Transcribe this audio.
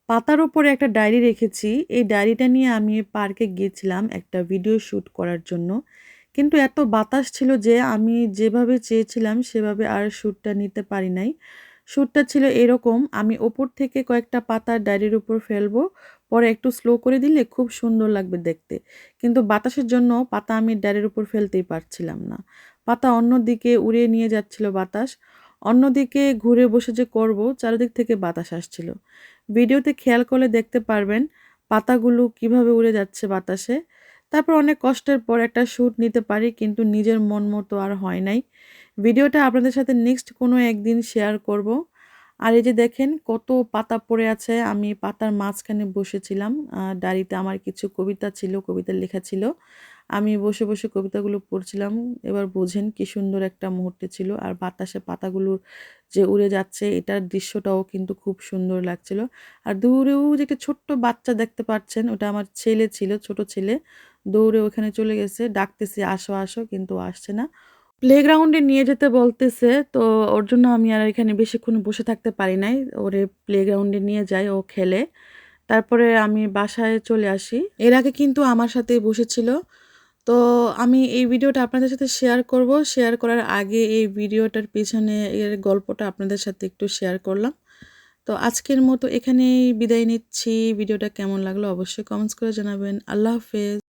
পাতার উপরে একটা ডায়েরি রেখেছি। এই ডায়েরিটা নিয়ে আমি পার্কে গিয়েছিলাম একটা ভিডিও শ্যুট করার জন্য। কিন্তু এত বাতাস ছিল যে আমি যেভাবে চেয়েছিলাম সেভাবে আর শ্যুটটা নিতে পারি নাই। শ্যুটটা ছিল এরকম, আমি ওপর থেকে কয়েকটা পাতা ডায়েরির উপর ফেলবো, পরে একটু স্লো করে দিলে খুব সুন্দর লাগবে দেখতে। কিন্তু বাতাসের জন্য পাতা আমি ডায়েরির উপর ফেলতেই পারছিলাম না। পাতা অন্যদিকে উড়িয়ে নিয়ে যাচ্ছিল বাতাস। অন্যদিকে ঘুরে বসে যে করব, চারিদিক থেকে বাতাস আসছিল। ভিডিওতে খেয়াল করলে দেখতে পারবেন পাতাগুলো কিভাবে উড়ে যাচ্ছে বাতাসে। তারপর অনেক কষ্টের পর একটা শ্যুট নিতে পারি, কিন্তু নিজের মন মতো আর হয় নাই। ভিডিওটা আপনাদের সাথে নেক্সট কোনো একদিন শেয়ার করব। আর এই যে দেখেন কত পাতা পড়ে আছে, আমি পাতার মাঝখানে বসেছিলাম। ডায়েরিতে আমার কিছু কবিতা ছিল, কবিতা লেখা ছিল। আমি বসে বসে কবিতাগুলো পড়ছিলাম। এবার বোঝেন কি সুন্দর একটা মুহূর্ত ছিল। আর বাতাসে পাতাগুলো যে উড়ে যাচ্ছে, এটার দৃশ্যটাও কিন্তু খুব সুন্দর লাগছিল। আর দূরেও যে একটা ছোট্ট বাচ্চা দেখতে পাচ্ছেন, ওটা আমার ছেলে ছিল, ছোট ছেলে। দৌড়ে ওখানে চলে গেছে, ডাকতেছি আসো আসো, কিন্তু আসছে না। প্লেগ্রাউন্ডে নিয়ে যেতে বলতেছে, তো ওর জন্য আমি আর এখানে বেশিক্ষণ বসে থাকতে পারি নাই। ওরে প্লেগ্রাউন্ডে নিয়ে যাই, ও খেলে। তারপরে আমি বাসায় চলে আসি। এর আগে কিন্তু আমার সাথেই বসেছিল। তো আমি এই ভিডিওটা আপনাদের সাথে শেয়ার করব। শেয়ার করার আগে এই ভিডিওটার পেছনে এর গল্পটা আপনাদের সাথে একটু শেয়ার করলাম। তো আজকের মতো এখানেই বিদায় নিচ্ছি। ভিডিওটা কেমন লাগলো অবশ্যই কমেন্টস করে জানাবেন। আল্লাহ হাফেজ।